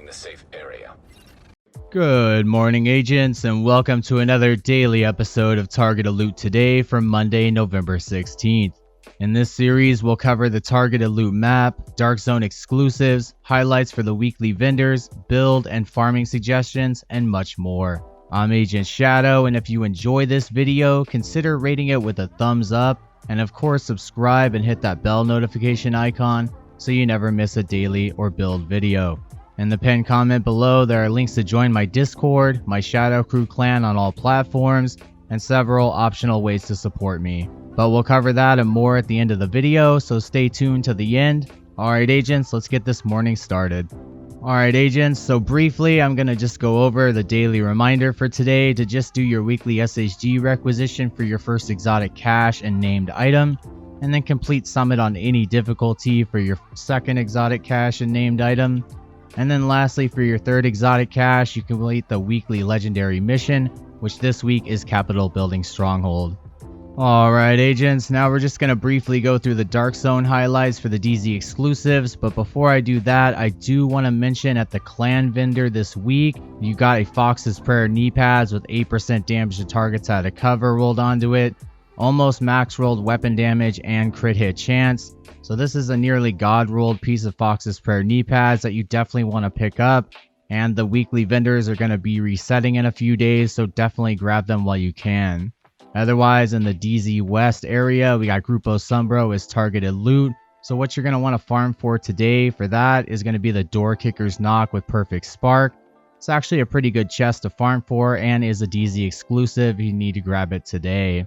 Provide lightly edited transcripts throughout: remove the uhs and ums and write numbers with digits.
the safe area. Good morning, agents, and welcome to another daily episode of Targeted Loot Today for Monday, November 16th. In this series, we'll cover the Targeted Loot map, Dark Zone exclusives, highlights for the weekly vendors, build and farming suggestions, and much more. I'm Agent Shadow, and if you enjoy this video, consider rating it with a thumbs up, and of course subscribe and hit that bell notification icon so you never miss a daily or build video. In the pinned comment below, there are links to join my Discord, my Shadow Crew clan on all platforms, and several optional ways to support me. But we'll cover that and more at the end of the video, so stay tuned to the end. Alright agents, let's get this morning started. Alright agents, so briefly I'm going to just go over the daily reminder for today to just do your weekly SHG requisition for your first exotic cache and named item, and then complete summit on any difficulty for your second exotic cache and named item. And then lastly, for your third exotic cache, you complete the weekly legendary mission, which this week is Capital Building Stronghold. Alright agents, now we're just going to briefly go through the Dark Zone highlights for the DZ exclusives, but before I do that, I do want to mention at the clan vendor this week, you got a Fox's Prayer knee pads with 8% damage to targets out of cover rolled onto it, almost max rolled weapon damage and crit hit chance. So this is a nearly god rolled piece of Fox's Prayer knee pads that you definitely want to pick up, and the weekly vendors are going to be resetting in a few days, so definitely grab them while you can. Otherwise, in the DZ West area, we got Grupo Sombro as targeted loot. So what you're going to want to farm for today for that is going to be the Door Kicker's Knock with Perfect Spark. It's actually a pretty good chest to farm for and is a DZ exclusive. You need to grab it today.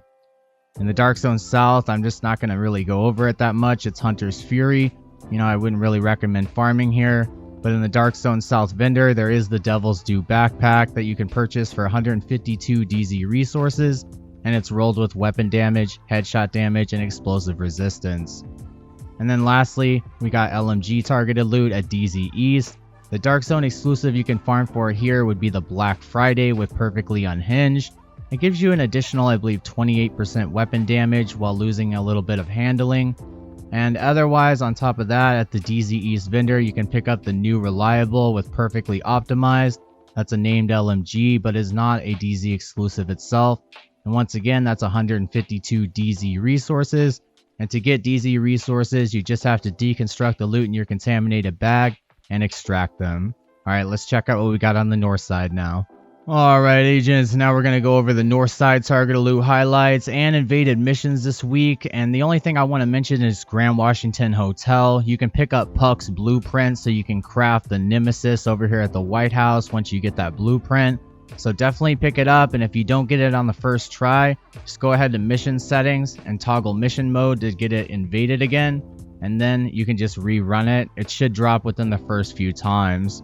In the Dark Zone South, I'm just not going to really go over it that much. It's Hunter's Fury. You know, I wouldn't really recommend farming here. But in the Dark Zone South vendor, there is the Devil's Due backpack that you can purchase for 152 DZ resources. And it's rolled with weapon damage, headshot damage, and explosive resistance. And then lastly, we got LMG targeted loot at DZ East. The Dark Zone exclusive you can farm for here would be the Black Friday with Perfectly Unhinged. It gives you an additional, I believe, 28% weapon damage while losing a little bit of handling. And otherwise, on top of that, at the DZ East vendor, you can pick up the new Reliable with Perfectly Optimized. That's a named LMG, but is not a DZ exclusive itself. And once again, that's 152 DZ resources. And to get DZ resources, you just have to deconstruct the loot in your contaminated bag and extract them. Alright, let's check out what we got on the north side now. Alright agents, now we're going to go over the north side targeted loot highlights and invaded missions this week. And the only thing I want to mention is Grand Washington Hotel. You can pick up Puck's blueprint so you can craft the Nemesis over here at the White House once you get that blueprint. So definitely pick it up, and if you don't get it on the first try, just go ahead to mission settings and toggle mission mode to get it invaded again. And then you can just rerun it. It should drop within the first few times.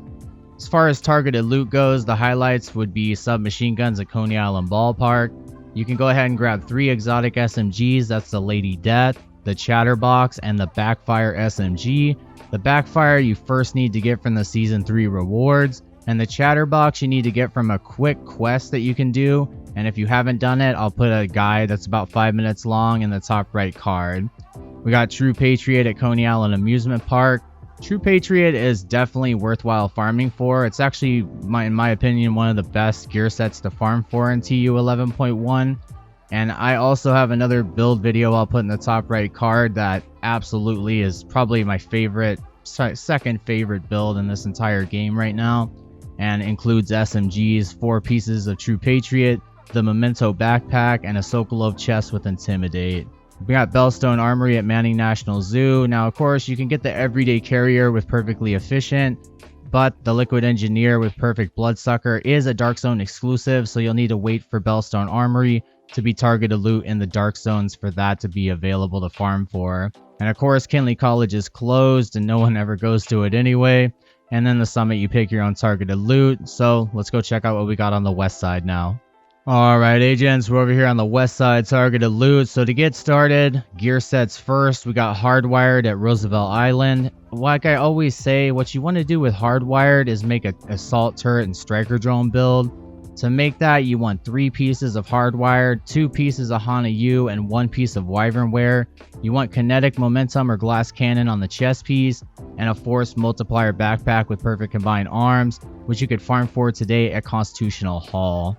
As far as targeted loot goes, the highlights would be submachine guns at Coney Island Ballpark. You can go ahead and grab 3 exotic SMGs. That's the Lady Death, the Chatterbox, and the Backfire SMG. The Backfire you first need to get from the Season 3 rewards, and the Chatterbox you need to get from a quick quest that you can do. And if you haven't done it, I'll put a guide that's about 5 minutes long in the top right card. We got True Patriot at Coney Island Amusement Park. True Patriot is definitely worthwhile farming for. It's actually, in my opinion, one of the best gear sets to farm for in TU 11.1. And I also have another build video I'll put in the top right card that absolutely is probably my second favorite build in this entire game right now. And includes SMGs, 4 pieces of True Patriot, the Memento backpack, and a Sokolov chest with Intimidate. We got Bellstone Armory at Manning National Zoo. Now, of course, you can get the Everyday Carrier with Perfectly Efficient, but the Liquid Engineer with Perfect Bloodsucker is a Dark Zone exclusive, so you'll need to wait for Bellstone Armory to be targeted loot in the Dark Zones for that to be available to farm for. And of course, Kinley College is closed and no one ever goes to it anyway. And then the summit, you pick your own targeted loot. So let's go check out what we got on the west side now. Alright agents, we're over here on the west side targeted loot. So to get started, gear sets first, we got Hardwired at Roosevelt Island. Like I always say, what you want to do with Hardwired is make an assault turret and striker drone build. To make that, you want 3 pieces of hardwired, 2 pieces of Hana U, and 1 piece of wyvernware. You want kinetic momentum or glass cannon on the chest piece, and a force multiplier backpack with perfect combined arms, which you could farm for today at Constitutional Hall.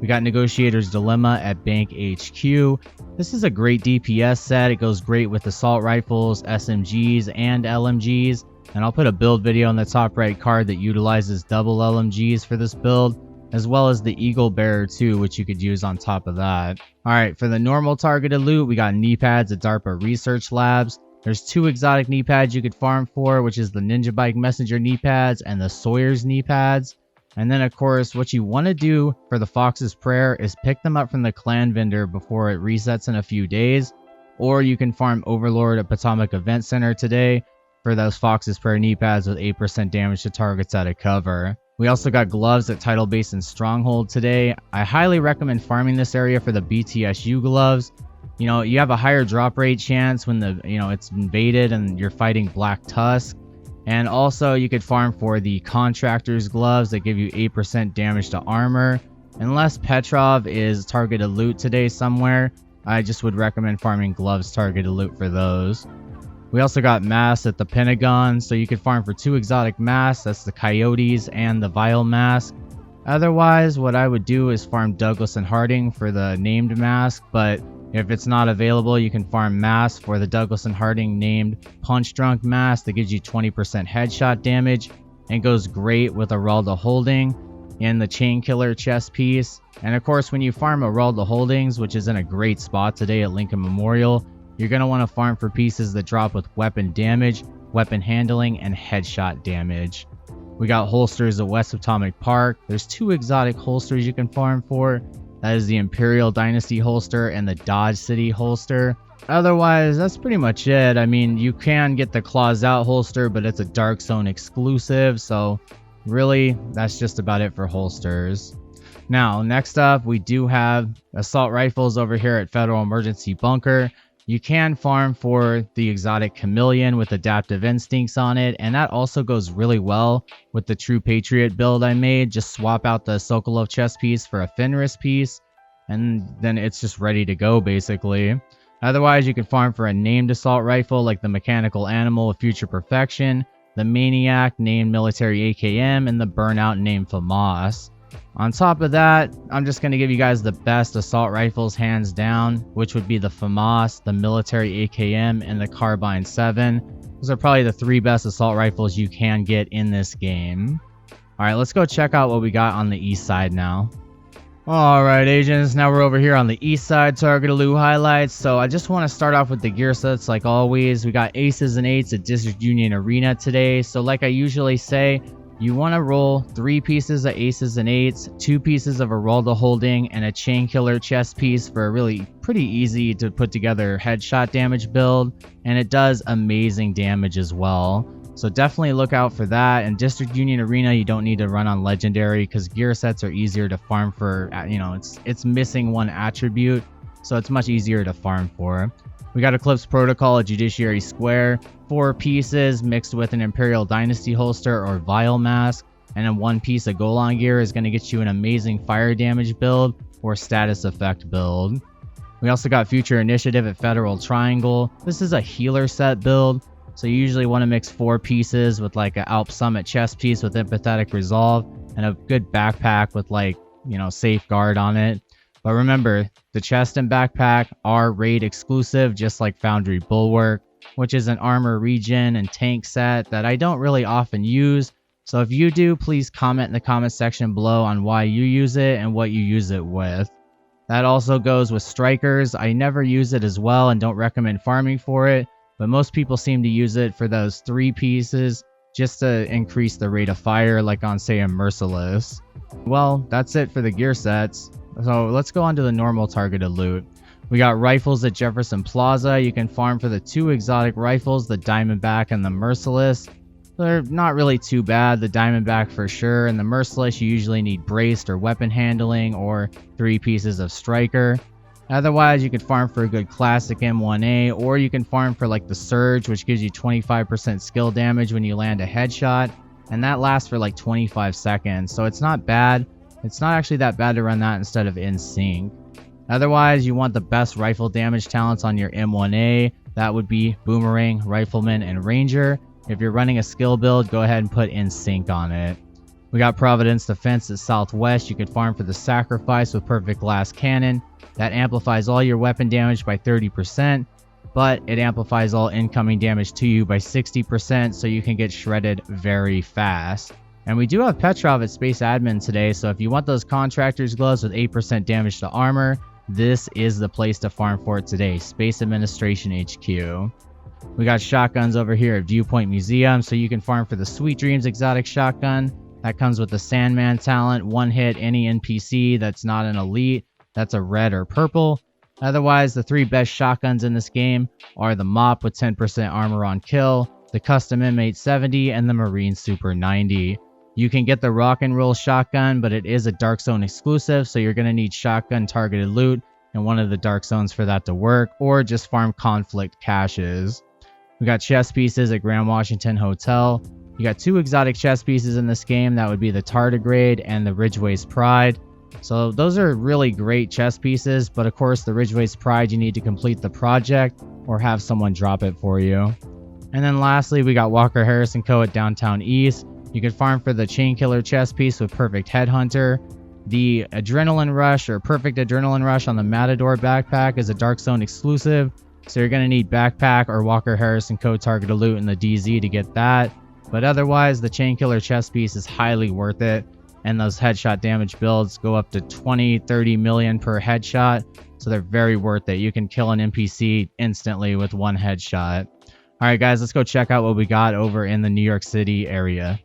We got Negotiator's Dilemma at Bank HQ. This is a great DPS set. It goes great with assault rifles, SMGs, and LMGs. And I'll put a build video on the top right card that utilizes double LMGs for this build, as well as the Eagle Bearer too, which you could use on top of that. Alright, for the normal targeted loot, we got knee pads at DARPA Research Labs. There's 2 exotic knee pads you could farm for, which is the Ninja Bike Messenger knee pads and the Sawyer's knee pads. And then, of course, what you want to do for the Fox's Prayer is pick them up from the clan vendor before it resets in a few days. Or you can farm Overlord at Potomac Event Center today for those Fox's Prayer knee pads with 8% damage to targets out of cover. We also got gloves at Tidal Basin Stronghold today. I highly recommend farming this area for the BTSU gloves. You know, you have a higher drop rate chance when it's invaded and you're fighting Black Tusk. And also, you could farm for the Contractor's Gloves that give you 8% damage to armor. Unless Petrov is targeted loot today somewhere, I just would recommend farming gloves targeted loot for those. We also got masks at the Pentagon, so you could farm for 2 exotic masks. That's the Coyotes and the Vile mask. Otherwise, what I would do is farm Douglas and Harding for the named mask, but if it's not available, you can farm masks for the Douglas and Harding named Punch Drunk mask that gives you 20% headshot damage and goes great with Aralda Holding and the Chain Killer chest piece. And of course, when you farm Aralda Holdings, which is in a great spot today at Lincoln Memorial, you're going to want to farm for pieces that drop with weapon damage, weapon handling, and headshot damage. We got holsters at West Atomic Park. There's 2 exotic holsters you can farm for. That is the Imperial Dynasty holster and the Dodge City holster. Otherwise, that's pretty much it. I mean, you can get the Claws Out holster, but it's a Dark Zone exclusive. So really, that's just about it for holsters. Now, next up, we do have assault rifles over here at Federal Emergency Bunker. You can farm for the exotic Chameleon with adaptive instincts on it, and that also goes really well with the True Patriot build I made. Just swap out the Sokolov chest piece for a Fenris piece, and then it's just ready to go basically. Otherwise, you can farm for a named assault rifle like the Mechanical Animal of Future Perfection, the Maniac named Military AKM, and the Burnout named FAMAS. On top of that, I'm just going to give you guys the best assault rifles hands down, which would be the FAMAS, the Military AKM, and the Carbine 7. Those are probably the 3 best assault rifles you can get in this game. Alright, let's go check out what we got on the east side now. Alright agents, now we're over here on the east side targeted loot highlights. So I just want to start off with the gear sets like always. We got aces and 8s at District Union Arena today. So like I usually say, you want to roll 3 pieces of aces and 8s, 2 pieces of Aralda Holding, and a Chain Killer chest piece for a really pretty easy to put together headshot damage build, and it does amazing damage as well. So definitely look out for that. And District Union Arena, you don't need to run on Legendary because gear sets are easier to farm for, it's missing 1 attribute, so it's much easier to farm for. We got Eclipse Protocol at Judiciary Square, 4 pieces mixed with an Imperial Dynasty holster or Vile mask, and then 1 piece of Golan gear is going to get you an amazing fire damage build or status effect build. We also got Future Initiative at Federal Triangle. This is a healer set build, so you usually want to mix 4 pieces with like an Alp Summit chest piece with Empathetic Resolve and a good backpack with Safeguard on it. But remember, the chest and backpack are raid exclusive, just like Foundry Bulwark, which is an armor regen and tank set that I don't really often use. So if you do, please comment in the comment section below on why you use it and what you use it with. That also goes with strikers. I never use it as well and don't recommend farming for it, but most people seem to use it for those 3 pieces just to increase the rate of fire, like on, say, a Merciless. Well, that's it for the gear sets. So let's go on to the normal targeted loot. We got rifles at Jefferson Plaza. You can farm for the 2 exotic rifles, the Diamondback and the Merciless. They're not really too bad, the Diamondback for sure, and the Merciless you usually need braced or weapon handling or 3 pieces of striker. Otherwise, you can farm for a good classic M1A, or you can farm for like the Surge, which gives you 25% skill damage when you land a headshot, and that lasts for like 25 seconds, so it's not bad. it's not actually that bad to run that instead of in sync. Otherwise, you want the best rifle damage talents on your M1A. That would be Boomerang, Rifleman, and Ranger. If you're running a skill build, go ahead and put in sync on it. We got Providence Defense at Southwest. You can farm for the Sacrifice with Perfect Glass Cannon. That amplifies all your weapon damage by 30%, but it amplifies all incoming damage to you by 60%, so you can get shredded very fast. And we do have Petrov at Space Admin today, so if you want those Contractor's Gloves with 8% damage to armor, this is the place to farm for it today, Space Administration HQ. We got shotguns over here at Viewpoint Museum, so you can farm for the Sweet Dreams exotic shotgun. That comes with the Sandman talent, one hit any NPC that's not an elite, that's a red or purple. Otherwise, the 3 best shotguns in this game are the Mop with 10% armor on kill, the Custom M870, and the Marine Super 90. You can get the Rock and Roll shotgun, but it is a Dark Zone exclusive, so you're going to need shotgun targeted loot in one of the Dark Zones for that to work, or just farm conflict caches. We got chess pieces at Grand Washington Hotel. You got 2 exotic chess pieces in this game. That would be the Tardigrade and the Ridgeway's Pride. So those are really great chess pieces, but of course the Ridgeway's Pride you need to complete the project or have someone drop it for you. And then lastly, we got Walker Harrison Co. at Downtown East. You can farm for the Chainkiller chess piece with Perfect Headhunter. The Adrenaline Rush or Perfect Adrenaline Rush on the Matador backpack is a Dark Zone exclusive, so you're going to need backpack or Walker Harrison Co. targeted loot in the DZ to get that. But otherwise, the Chainkiller chess piece is highly worth it, and those headshot damage builds go up to 20-30 million per headshot, so they're very worth it. You can kill an NPC instantly with one headshot. Alright guys, let's go check out what we got over in the New York City area.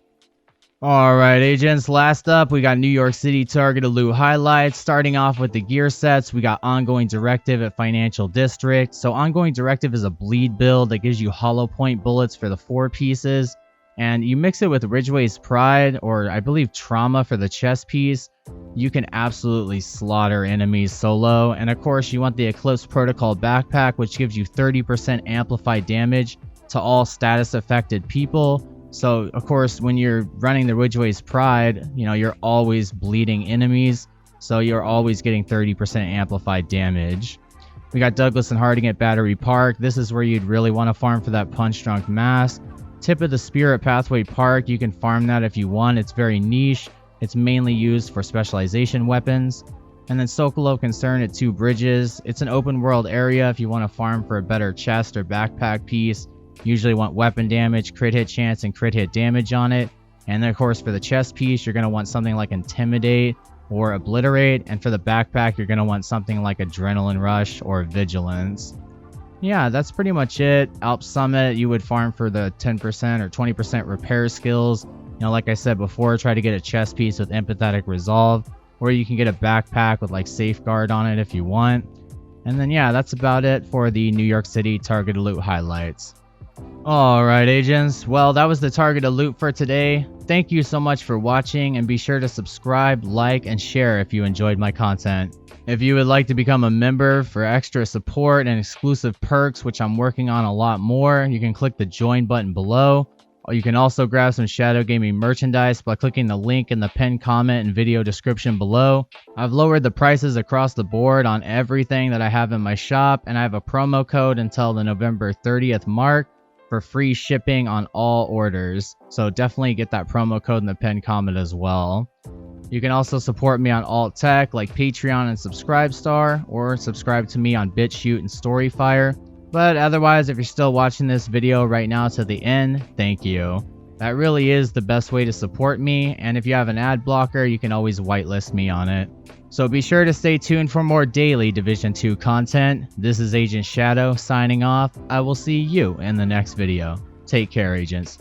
Alright agents, last up we got New York City targeted loot highlights. Starting off with the gear sets, we got Ongoing Directive at Financial District. So Ongoing Directive is a bleed build that gives you hollow point bullets for the 4 pieces. And you mix it with Ridgeway's Pride, or I believe Trauma for the chess piece. You can absolutely slaughter enemies solo. And of course you want the Eclipse Protocol backpack, which gives you 30% amplified damage to all status affected people. So, of course, when you're running the Ridgeway's Pride, you know, you're always bleeding enemies. So you're always getting 30% amplified damage. We got Douglas and Harding at Battery Park. This is where you'd really want to farm for that Punch Drunk Mask. Tip of the Spear at Pathway Park. You can farm that if you want. It's very niche. It's mainly used for specialization weapons. And then Sokolov Concern at 2 Bridges. It's an open world area if you want to farm for a better chest or backpack piece. Usually want weapon damage, crit hit chance, and crit hit damage on it. And then of course for the chest piece, you're going to want something like Intimidate or Obliterate. And for the backpack, you're going to want something like Adrenaline Rush or Vigilance. Yeah, that's pretty much it. Alp Summit, you would farm for the 10% or 20% repair skills. You know, like I said before, try to get a chest piece with Empathetic Resolve. Or you can get a backpack with like Safeguard on it if you want. And then yeah, that's about it for the New York City targeted loot highlights. Alright agents, well that was the targeted loot for today. Thank you so much for watching, and be sure to subscribe, like, and share if you enjoyed my content. If you would like to become a member for extra support and exclusive perks, which I'm working on a lot more, you can click the join button below. You can also grab some Shadow Gaming merchandise by clicking the link in the pinned comment and video description below. I've lowered the prices across the board on everything that I have in my shop, and I have a promo code until the November 30th mark for free shipping on all orders. So definitely get that promo code in the pinned comment as well. You can also support me on alt tech like Patreon and Subscribestar, or subscribe to me on BitChute and Storyfire. But otherwise, if you're still watching this video right now to the end, thank you. That really is the best way to support me, and if you have an ad blocker, you can always whitelist me on it. So be sure to stay tuned for more daily Division 2 content. This is Agent Shadow signing off. I will see you in the next video. Take care, agents.